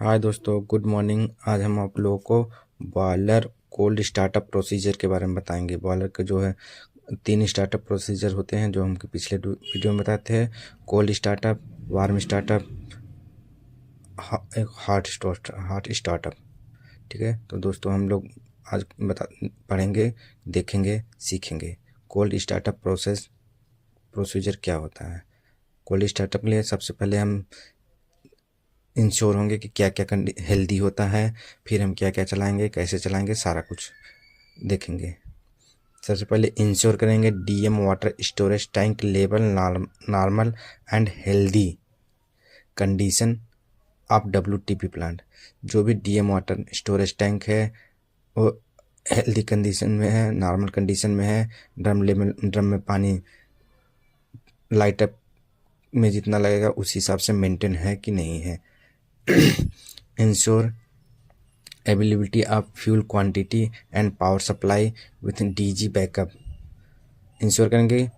हाय दोस्तों, good morning. आज हम आप लोगों को बॉयलर कोल्ड स्टार्टअप प्रोसीजर के बारे में बताएंगे। बॉयलर के जो है 3 स्टार्टअप प्रोसीजर होते हैं जो हम पिछले वीडियो में बताते हैं। कोल्ड स्टार्टअप, वार्म स्टार्टअप, एक हॉट स्टार्टअप। ठीक है, तो दोस्तों हम लोग आज पढ़ेंगे, देखेंगे, सीखेंगे कोल्ड स्टार्टअप प्रोसीजर क्या होता है। कोल्ड स्टार्टअप के लिए सबसे पहले हम इंश्योर होंगे कि क्या क्या हेल्दी होता है, फिर हम क्या क्या चलाएंगे, कैसे चलाएंगे, सारा कुछ देखेंगे। सबसे पहले इंश्योर करेंगे DM water storage tank level normal and healthy condition of WTP plant. जो भी डीएम वाटर स्टोरेज टैंक है वो हेल्दी कंडीशन में है, नॉर्मल कंडीशन में है, ड्रम में पानी लाइट अप में जितना लगेगा उस हिसाब से मेंटेन है कि नहीं है। Ensure availability of fuel quantity and power supply with DG backup. Ensure करेंगे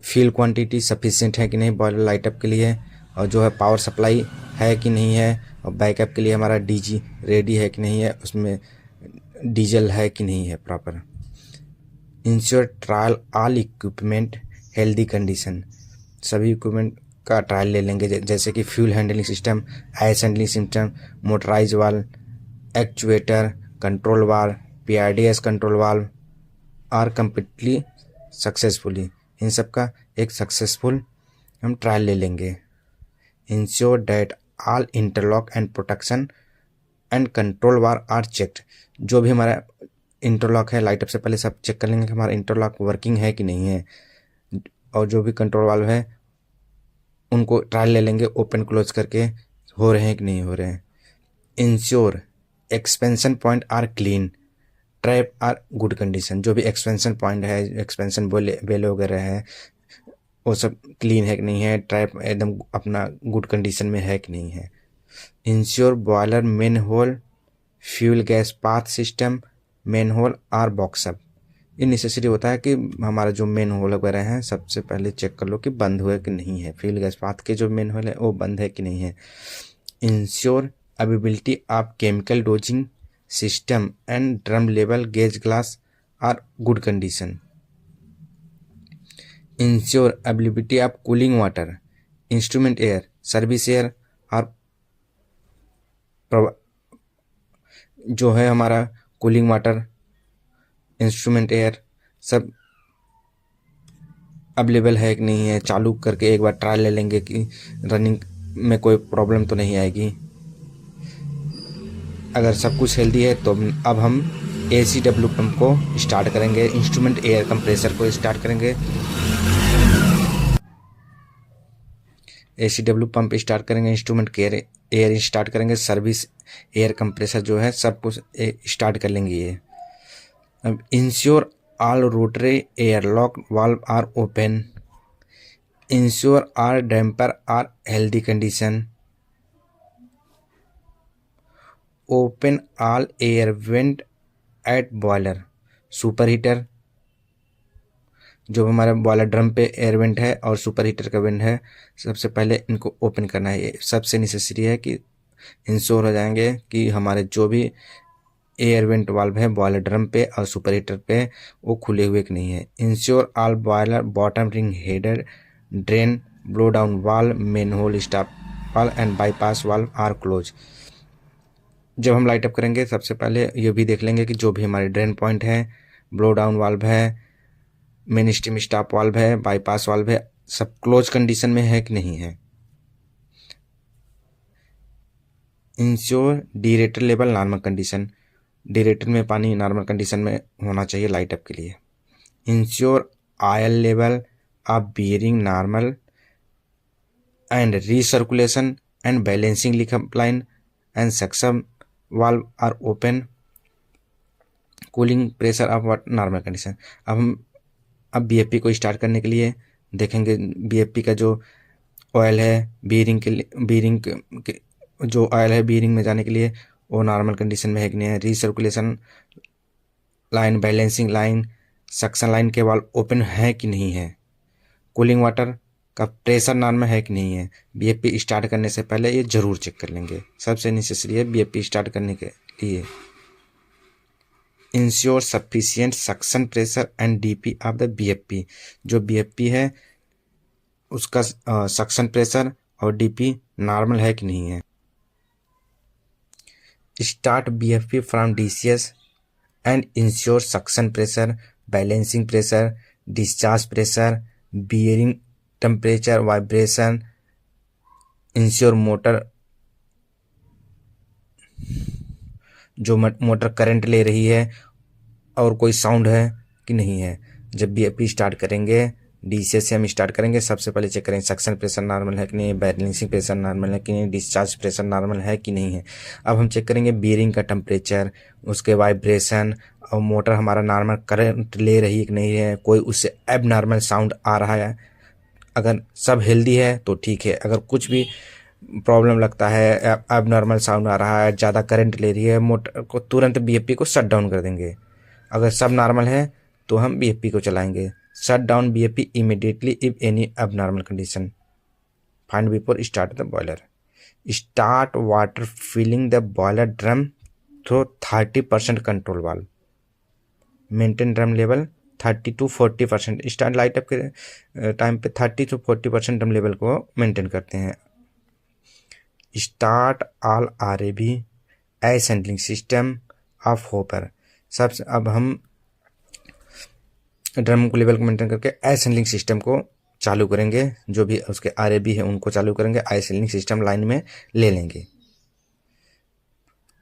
फ्यूल क्वांटिटी सफिशिएंट है कि नहीं बॉयलर लाइटअप के लिए, और जो है पावर सप्लाई है कि नहीं है, और बैकअप के लिए हमारा डीजी रेडी है कि नहीं है, उसमें डीजल है कि नहीं है proper. Ensure trial all equipment healthy condition. सभी इक्विपमेंट का ट्रायल ले लेंगे, जैसे कि fuel handling system, ash handling system, motorize valve, actuator, control valve, PRDS control valve are completely successfully. इन सब का एक सक्सेसफुल हम ट्रायल ले लेंगे। Ensure that all interlock and protection and control वार आर चेक्ड। जो भी हमारा इंटरलॉक है लाइटअप से पहले सब चेक कर लेंगे कि हमारा इंटरलॉक वर्किंग है कि नहीं है, और जो भी कंट्रोल वाल्व है उनको ट्रायल ले लेंगे ओपन क्लोज करके, हो रहे हैं कि नहीं हो रहे हैं। Ensure expansion point are clean, trap are good condition. जो भी एक्सपेंशन पॉइंट है, एक्सपेंशन बेल वगैरह है, वो सब क्लीन है कि नहीं है, ट्रैप एकदम अपना गुड कंडीशन में है कि नहीं है। Ensure boiler manhole, fuel gas path system, manhole are box up. ये नेसेसरी होता है कि हमारा जो मेन होल वगैरह हैं सबसे पहले चेक कर लो कि बंद हुए कि नहीं है। फ्यूल गैस पाथ के जो मेन होल है वो बंद है कि नहीं है। Ensure availability of chemical dosing system and drum level gauge glass are good condition. Ensure availability of cooling water, instrument air, service air और जो है हमारा कूलिंग वाटर, इंस्ट्रूमेंट एयर सब अवेलेबल है कि नहीं है। चालू करके एक बार ट्रायल ले लेंगे कि रनिंग में कोई प्रॉब्लम तो नहीं आएगी। अगर सब कुछ हेल्दी है तो अब हम ACW पंप को स्टार्ट करेंगे, इंस्ट्रूमेंट एयर कंप्रेसर को स्टार्ट करेंगे। ACW पंप स्टार्ट करेंगे, इंस्ट्रूमेंट केयर एयर स्टार्ट करेंगे, सर्विस एयर कंप्रेसर जो है सब कुछ स्टार्ट कर लेंगे ये। अब ensure all rotary airlock valve are open, ensure are damper are healthy condition, open all air vent at boiler, super heater. जो हमारा बॉयलर ड्रम पे एयर वेंट है और सुपर हीटर का वेंट है, सबसे पहले इनको ओपन करना है। ये सबसे नेसेसरी है कि इंश्योर हो जाएंगे कि हमारे जो भी एयर वेंट वाल्व है बॉयलर ड्रम पे और सुपर हीटर पे वो खुले हुए कि नहीं है। Ensure all boiler bottom ring header, drain, blow down valve, main hole stop valve and bypass valve are close. जब हम लाइट अप करेंगे सबसे पहले ये भी देख लेंगे कि जो भी हमारे ड्रेन पॉइंट है, ब्लो डाउन वाल्व है, मेन स्टीम स्टॉप वाल्व है, बाईपास वाल्व है, सब क्लोज कंडीशन में है कि नहीं है। इंश्योर डीरेटर लेवल नॉर्मल कंडीशन, डीरेटर में पानी नॉर्मल कंडीशन में होना चाहिए लाइट अप के लिए। Ensure oil level of bearing normal and recirculation and balancing link line and suction valve are open, cooling pressure of water normal condition. अब BFP को start करने के लिए देखेंगे BFP का जो ऑयल है बीयरिंग के जो ऑयल है बीयरिंग में जाने के लिए वो नॉर्मल कंडीशन में है कि नहीं है। Recirculation line, balancing line, suction line के वाल्व ओपन है कि नहीं है। कूलिंग वाटर का प्रेशर नॉर्मल है कि नहीं है। बीएफपी स्टार्ट करने से पहले ये ज़रूर चेक कर लेंगे, सबसे नेसेसरी है बीएफपी स्टार्ट करने के लिए। Ensure sufficient suction pressure and DP of the BFP, जो बीएफपी है उसका सक्शन प्रेशर और डीपी नॉर्मल है कि नहीं है। Start BFP from DCS and ensure suction pressure, balancing pressure, discharge pressure, bearing temperature, vibration, ensure motor, जो motor current ले रही है और कोई साउंड है कि नहीं है। जब बीएफपी स्टार्ट करेंगे, डीसीएस से हम स्टार्ट करेंगे, सबसे पहले चेक करेंगे सक्शन प्रेशर नॉर्मल है कि नहीं, बैलेंसिंग प्रेशर नॉर्मल है कि नहीं, डिस्चार्ज प्रेशर नॉर्मल है कि नहीं है। अब हम चेक करेंगे बियरिंग का टेम्परेचर, उसके वाइब्रेशन, और मोटर हमारा नॉर्मल करंट ले रही है कि नहीं है, कोई उससे एब नॉर्मल साउंड आ रहा है। अगर सब हेल्दी है तो ठीक है, अगर कुछ भी प्रॉब्लम लगता है, अब नॉर्मल साउंड आ रहा है, ज़्यादा करंट ले रही है, मोटर को तुरंत बीएफपी को शट डाउन कर देंगे। अगर सब नॉर्मल है तो हम बीएफपी को चलाएंगे। Shut down BFP immediately if any abnormal condition, find before start the boiler. Start water filling the boiler drum through 30% control valve, maintain drum level 30 to 40%। Start light up के time पे 30 to 40% drum level को maintain करते हैं। Start all आरएबी एस handling system of hopper, सबसे अब हम ड्रम को लेवल को मेंटेन करके एस हैंडलिंग सिस्टम को चालू करेंगे, जो भी उसके आरएबी है उनको चालू करेंगे, एस हैंडलिंग सिस्टम लाइन में ले लेंगे।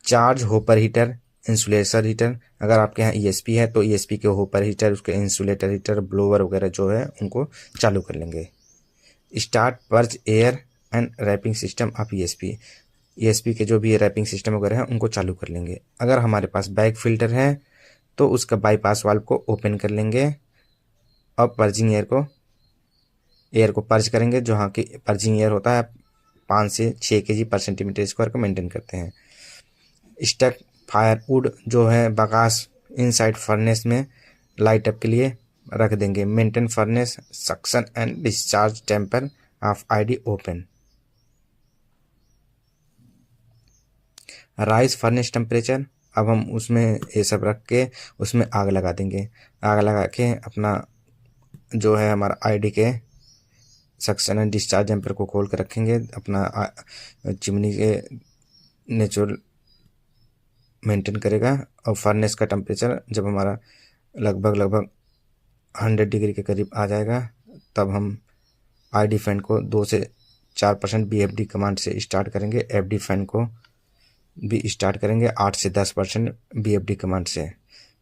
Charge hopper heater, insulator heater, अगर आपके यहाँ ईएसपी है तो ईएसपी के होपर हीटर, उसके इंसुलेटर हीटर, ब्लोअर वगैरह जो है उनको चालू कर लेंगे। Start purge air and rapping system of ESP, ESP के जो भी रैपिंग सिस्टम वगैरह है उनको चालू कर लेंगे। अगर हमारे पास बैक फिल्टर है तो उसका बाईपास वाल्व को ओपन कर लेंगे और पर्जिंग एयर को पर्ज करेंगे, जो हाँ की पर्जिंग एयर होता है 5 से 6 kg पर सेंटीमीटर स्क्वायर को मेंटेन करते हैं। स्टक फायरवुड जो है बगास इनसाइड फर्नेस में लाइट अप के लिए रख देंगे। Maintain furnace suction and discharge damper of ID open. Raise furnace temperature, अब हम उसमें ये सब रख के उसमें आग लगा देंगे। आग लगा के अपना जो है हमारा आईडी के सक्शन एंड डिस्चार्ज टेम्पर को खोल कर रखेंगे, अपना चिमनी के नेचुरल मेंटेन करेगा। और फर्नेस का टेम्परेचर जब हमारा लगभग 100 डिग्री के करीब आ जाएगा तब हम आईडी फैन को 2 से 4% बीएफडी कमांड से स्टार्ट करेंगे। एफडी फैन को भी स्टार्ट करेंगे 8 से 10% बीएफडी कमांड से।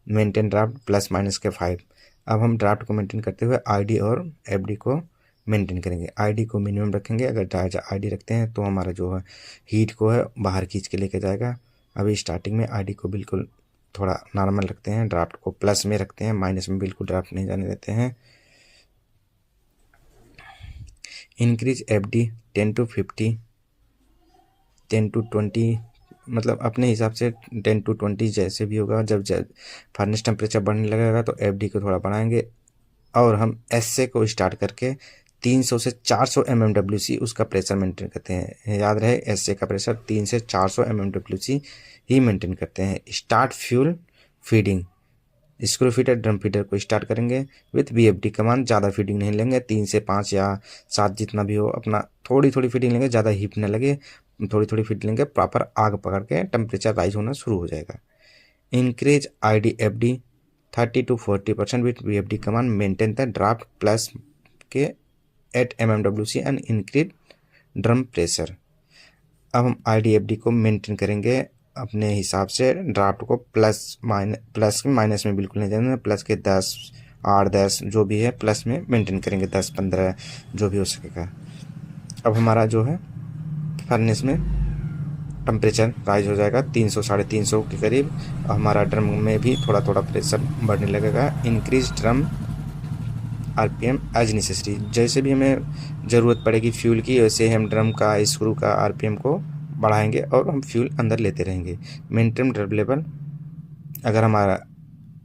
मेंटेन ड्राफ्ट प्लस माइनस के 5। अब हम ड्राफ्ट को मेंटेन करते हुए आईडी और एफडी को मेंटेन करेंगे। आईडी को मिनिमम रखेंगे, अगर ज़्यादा आईडी रखते हैं तो हमारा जो है हीट को है बाहर खींच के लेके जाएगा। अभी स्टार्टिंग में आईडी को बिल्कुल थोड़ा नॉर्मल रखते हैं, ड्राफ्ट को प्लस में रखते हैं, माइनस में बिल्कुल ड्राफ्ट नहीं जाने देते हैं। इंक्रीज एफडी 10 to 50, 10 to 20, मतलब अपने हिसाब से 10 to 20 जैसे भी होगा। जब फर्नेस टेम्परेचर बढ़ने लगेगा तो एफडी को थोड़ा बढ़ाएंगे। और हम एसए को स्टार्ट करके 300 से 400 mmWc उसका प्रेशर मेंटेन करते हैं। याद रहे एसए का प्रेशर 3 से 400 mmWc ही मेंटेन करते हैं। Start fuel feeding, screw feeder drum feeder को स्टार्ट करेंगे विथ बीएफडी कमांड। ज़्यादा फीडिंग नहीं लेंगे, 3 से 5 या 7 जितना भी हो, अपना थोड़ी थोड़ी फीडिंग लेंगे, ज़्यादा हीट न लगे, थोड़ी थोड़ी फीड लेंगे। प्रॉपर आग पकड़ के टेम्परेचर राइज होना शुरू हो जाएगा। Increase ID FD 30 to 40% with BFD command. Maintain the draft plus के 8 mmWc and increase drum pressure. अब हम आईडी को मेंटेन करेंगे अपने हिसाब से। ड्राफ्ट को प्लस माइनस में बिल्कुल नहीं जाना, प्लस के 10, 8, 10 जो भी है प्लस में मेंटेन करेंगे, 10, 15 जो भी हो सकेगा। अब हमारा जो है फर्नेस में टेम्परेचर राइज हो जाएगा 300, 350 के करीब। हमारा ड्रम में भी थोड़ा थोड़ा प्रेशर बढ़ने लगेगा। Increase drum RPM as necessary, जैसे भी हमें ज़रूरत पड़ेगी फ्यूल की वैसे हम ड्रम का स्क्रू का आरपीएम को बढ़ाएंगे और हम फ्यूल अंदर लेते रहेंगे। मेंटेन ड्रम लेवल, अगर हमारा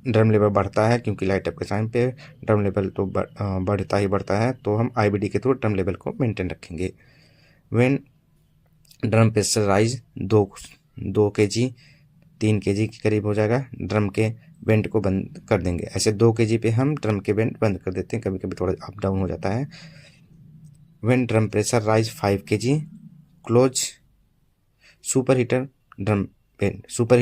ड्रम लेवल बढ़ता है, क्योंकि लाइट अप के टाइम पे ड्रम लेवल तो बढ़ता ही बढ़ता है, तो हम IBD के थ्रू ड्रम लेवल को मेंटेन रखेंगे। When drum pressure rise 2 kg 3 kg के करीब हो जाएगा, ड्रम के वेंट को बंद कर देंगे। ऐसे 2 kg पे हम ड्रम के वेंट बंद कर देते हैं, कभी कभी थोड़ा अप डाउन हो जाता है। When drum pressure rise 5 kg close super heater drum went. Super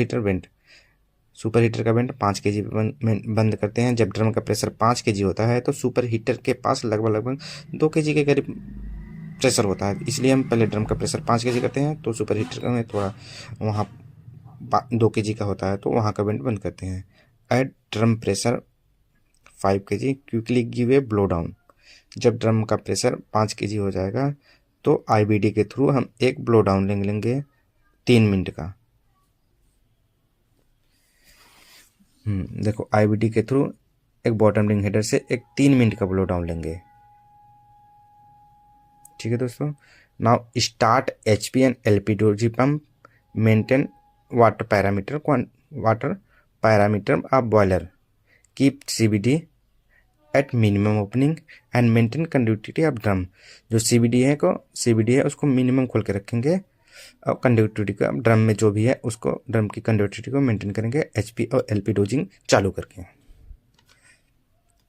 heater का वेंट 5 kg पे बंद करते हैं। जब ड्रम का प्रेशर 5 kg होता है तो सुपर हीटर के पास लगभग 2 kg के करीब प्रेशर होता है, इसलिए हम पहले ड्रम का प्रेशर 5 kg करते हैं, तो सुपर हीटर में थोड़ा वहाँ 2 kg का होता है तो वहाँ का वेंट बंद करते हैं। At drum pressure 5 kg quickly give a blow down. जब ड्रम का प्रेशर 5 kg हो जाएगा तो IBD के थ्रू हम एक ब्लो डाउन लेंगे 3 मिनट का। देखो IBD के थ्रू एक बॉटम रिंग हेडर से एक 3 मिनट का ब्लो डाउन लेंगे। ठीक है दोस्तों। Now start HP and LP doji pump, maintain water parameter of boiler, keep CBD at minimum opening and maintain conductivity of drum. जो CBD है उसको मिनिमम खोल के रखेंगे और कंडक्टिविटी का ड्रम में जो भी है उसको ड्रम की कंडक्टिविटी को मेंटेन करेंगे HP और LP डोजिंग चालू करके।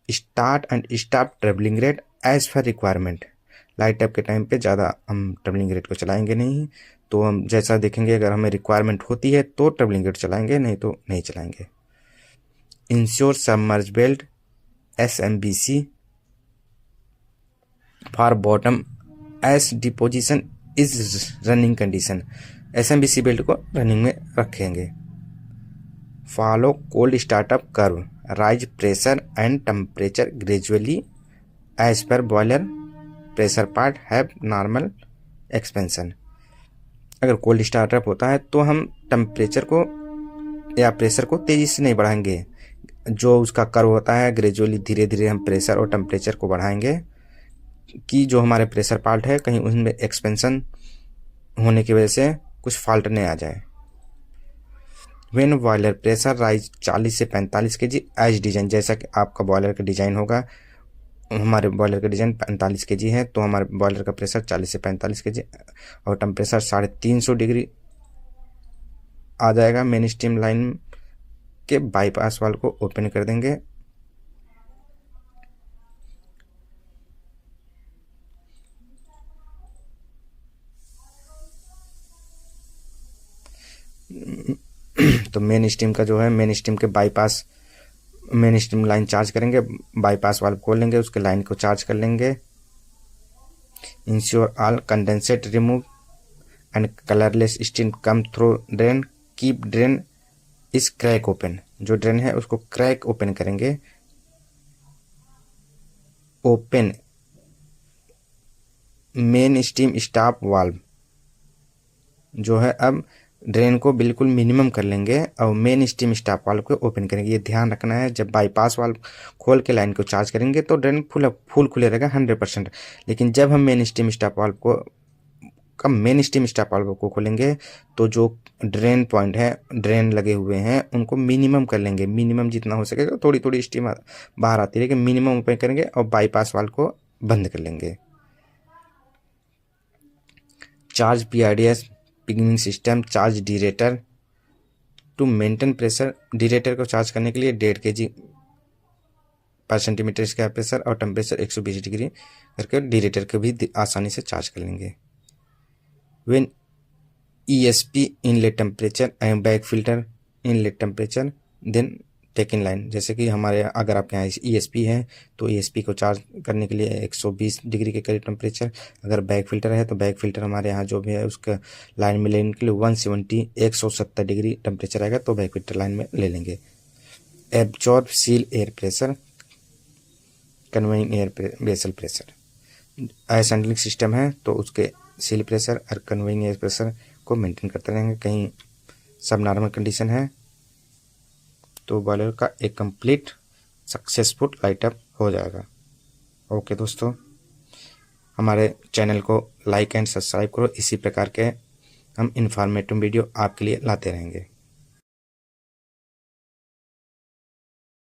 Start and stop travelling rate as per requirement. Light up के टाइम पे ज़्यादा हम ट्रेवलिंग रेट को चलाएंगे नहीं, तो हम जैसा देखेंगे, अगर हमें रिक्वायरमेंट होती है तो ट्रेवलिंग रेट चलाएंगे, नहीं तो नहीं चलाएंगे। Ensure submerge belt SMBC for bottom ash deposition is running condition. SMBC belt को रनिंग में रखेंगे। Follow cold startup curve, raise pressure and temperature gradually as per boiler pressure part have normal expansion. अगर cold startup होता है तो हम temperature को या प्रेशर को तेज़ी से नहीं बढ़ाएंगे, जो उसका कर्व होता है ग्रेजुअली धीरे धीरे हम प्रेशर और टेम्परेचर को बढ़ाएंगे कि जो हमारे प्रेशर पार्ट है कहीं उसमें एक्सपेंशन होने की वजह से कुछ फॉल्ट नहीं आ जाए। व्हेन बॉयलर प्रेशर राइज 40 से 45 kg एज डिजाइन, जैसा कि आपका बॉयलर का डिजाइन होगा, हमारे बॉयलर का डिजाइन 45 kg है तो हमारे बॉयलर का प्रेशर 40 से 45 kg और टेम्परेचर 350 डिग्री आ जाएगा। मेन स्टीम लाइन के बाईपास वाल्व को ओपन कर देंगे। तो मेन स्टीम का जो है, मेन स्टीम के bypass, main steam line charge करेंगे, बाईपास वाल्व खोल लेंगे, उसके लाइन को चार्ज कर लेंगे। Ensure all condensate remove and colourless steam come through drain, keep drain इस क्रैक ओपन। जो ड्रेन है उसको क्रैक ओपन करेंगे। Open main steam stop valve जो है, अब ड्रेन को बिल्कुल मिनिमम कर लेंगे और मेन स्टीम स्टॉप वाल्व को ओपन करेंगे। ये ध्यान रखना है, जब बाईपास वाल्व खोल के लाइन को चार्ज करेंगे तो ड्रेन फुल खुले रहेगा 100%, लेकिन जब हम मेन स्टीम स्टॉप वाल्व को खोलेंगे तो जो ड्रेन पॉइंट है, ड्रेन लगे हुए हैं, उनको मिनिमम कर लेंगे। मिनिमम जितना हो सकेगा, थोड़ी थोड़ी स्टीम बाहर आती रहेगी, मिनिमम ओपन करेंगे और बाईपास वाल्व को बंद कर लेंगे। Charge PRDS pegging system, charge deaerator to maintain pressure. Deaerator को चार्ज करने के लिए 1.5 kg पर सेंटीमीटर इसका प्रेशर और टेम्परेचर 120 डिग्री करके डिरेटर को भी आसानी से चार्ज कर लेंगे। When ESP inlet temperature and back filter inlet temperature then take in line. जैसे कि हमारे अगर आपके यहाँ ESP है तो ESP को चार्ज करने के लिए 120 डिग्री के करीब टेम्परेचर, अगर बैक फिल्टर है तो बैक फिल्टर हमारे यहाँ जो भी है उसका लाइन में लेने के लिए 170 डिग्री टेम्परेचर आएगा तो बैक फिल्टर लाइन में ले लेंगे। Absorb seal air pressure, conveying air vessel pressure. Air handling system है तो उसके सील प्रेशर और कन्वेइंग एयर प्रेशर को मेंटेन करते रहेंगे। कहीं सब नॉर्मल कंडीशन है तो बॉयलर का एक कंप्लीट सक्सेसफुल लाइट अप हो जाएगा। ओके दोस्तों, हमारे चैनल को लाइक एंड सब्सक्राइब करो। इसी प्रकार के हम इंफॉर्मेटिव वीडियो आपके लिए लाते रहेंगे।